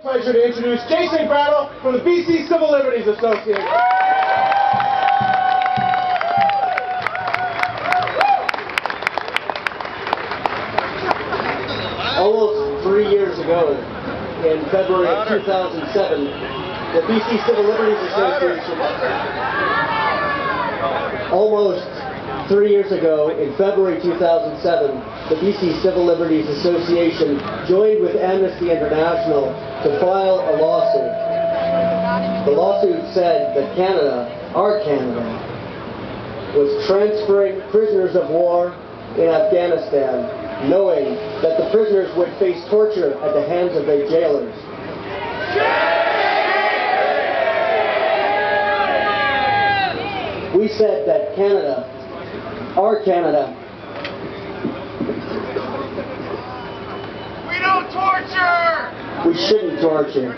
pleasure to introduce Jason Brattle from the BC Civil Liberties Association. Almost 3 years ago, in February of 2007, the BC Civil Liberties Association. Almost 3 years ago, in February 2007, the BC Civil Liberties Association joined with Amnesty International to file a lawsuit. The lawsuit said that Canada, our Canada, was transferring prisoners of war in Afghanistan, knowing that the prisoners would face torture at the hands of their jailers. We said that Canada, our Canada, we don't torture! We shouldn't torture.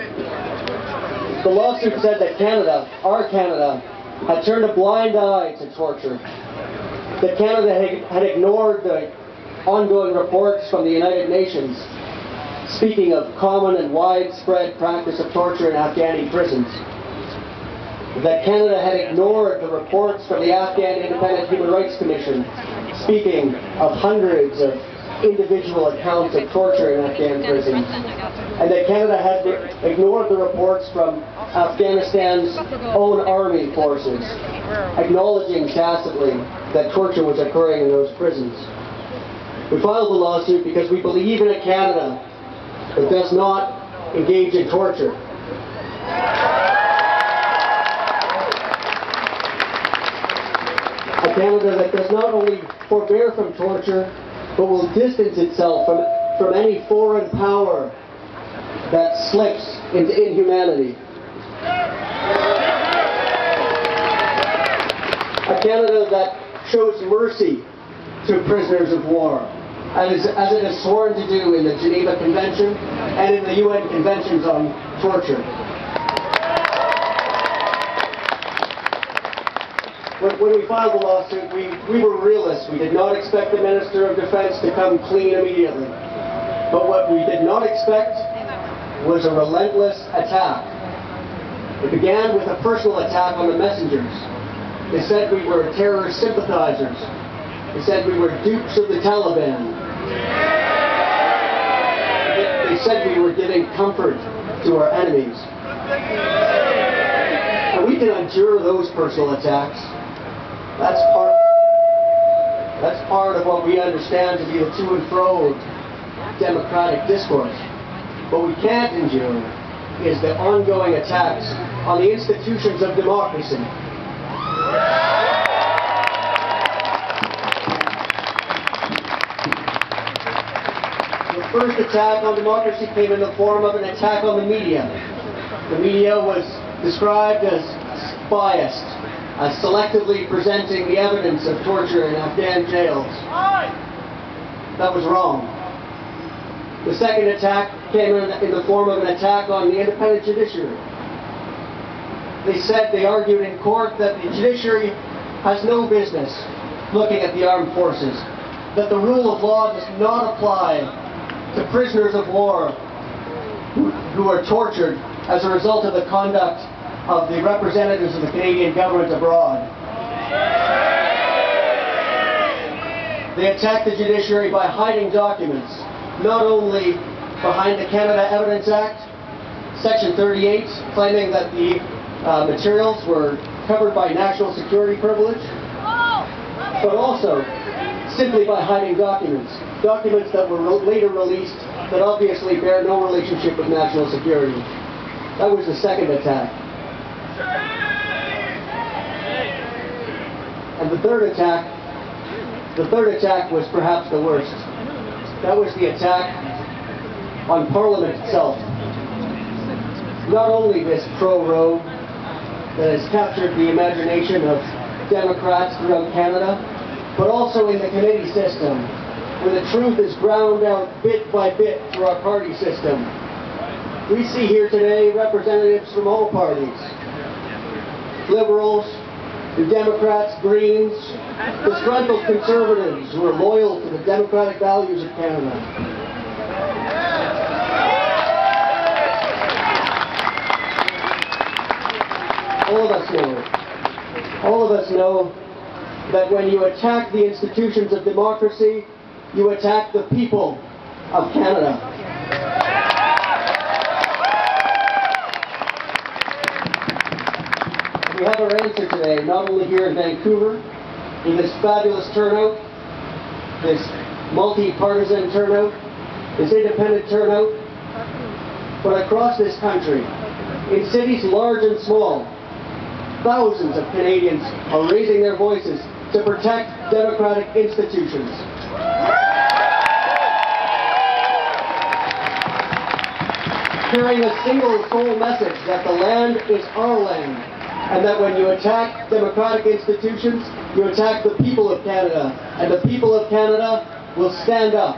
The lawsuit said that Canada, our Canada, had turned a blind eye to torture. That Canada had ignored the ongoing reports from the United Nations speaking of common and widespread practice of torture in Afghani prisons. That Canada had ignored the reports from the Afghan Independent Human Rights Commission speaking of hundreds of individual accounts of torture in Afghan prisons. And that Canada had ignored the reports from Afghanistan's own army forces, acknowledging tacitly that torture was occurring in those prisons. We filed the lawsuit because we believe in a Canada that does not engage in torture. A Canada that does not only forbear from torture, but will distance itself from any foreign power that slips into inhumanity. A Canada that shows mercy to prisoners of war, as it is sworn to do in the Geneva Convention and in the UN Conventions on Torture. When we filed the lawsuit, we were realists. We did not expect the Minister of Defense to come clean immediately. But what we did not expect was a relentless attack. It began with a personal attack on the messengers. They said we were terrorist sympathizers. They said we were dupes of the Taliban. They said we were giving comfort to our enemies. And we can endure those personal attacks. That's part of what we understand to be the to and fro of democratic discourse. What we can't endure is the ongoing attacks on the institutions of democracy. The first attack on democracy came in the form of an attack on the media. The media was described as biased, as selectively presenting the evidence of torture in Afghan jails. That was wrong. The second attack came in the form of an attack on the independent judiciary. They argued in court that the judiciary has no business looking at the armed forces, that the rule of law does not apply to prisoners of war who are tortured as a result of the conduct of the representatives of the Canadian government abroad. They attacked the judiciary by hiding documents, not only behind the Canada Evidence Act, Section 38, claiming that the materials were covered by national security privilege, but also simply by hiding documents that were later released that obviously bear no relationship with national security. That was the second attack. And the third attack was perhaps the worst. That was the attack on Parliament itself. Not only this prorogue that has captured the imagination of Democrats throughout Canada, but also in the committee system, where the truth is ground out bit by bit through our party system. We see here today representatives from all parties. Liberals, the Democrats, Greens, disgruntled Conservatives who are loyal to the democratic values of Canada. all of us know that when you attack the institutions of democracy, you attack the people of Canada. We have our answer today, not only here in Vancouver, in this fabulous turnout, this multi-partisan turnout, this independent turnout, but across this country, in cities large and small, thousands of Canadians are raising their voices to protect democratic institutions. Carrying a single sole message that the land is our land, and that when you attack democratic institutions, you attack the people of Canada, and the people of Canada will stand up.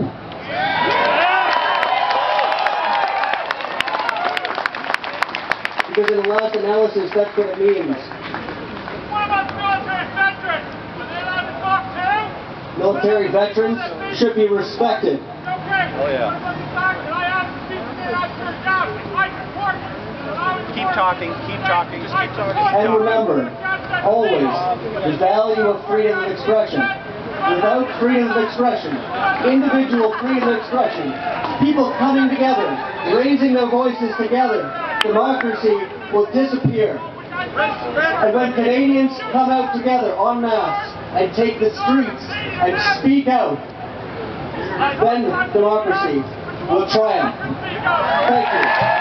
Because in the last analysis, that's what it means. What about military veterans? Are they allowed to talk too? Military veterans should be respected. Okay. Oh, yeah. What about the fact that I asked the people to out your job? I support you. Keep talking, just keep talking. And remember, always, the value of freedom of expression. Without freedom of expression, individual freedom of expression, people coming together, raising their voices together, democracy will disappear. And when Canadians come out together en masse and take the streets and speak out, then democracy will triumph. Thank you.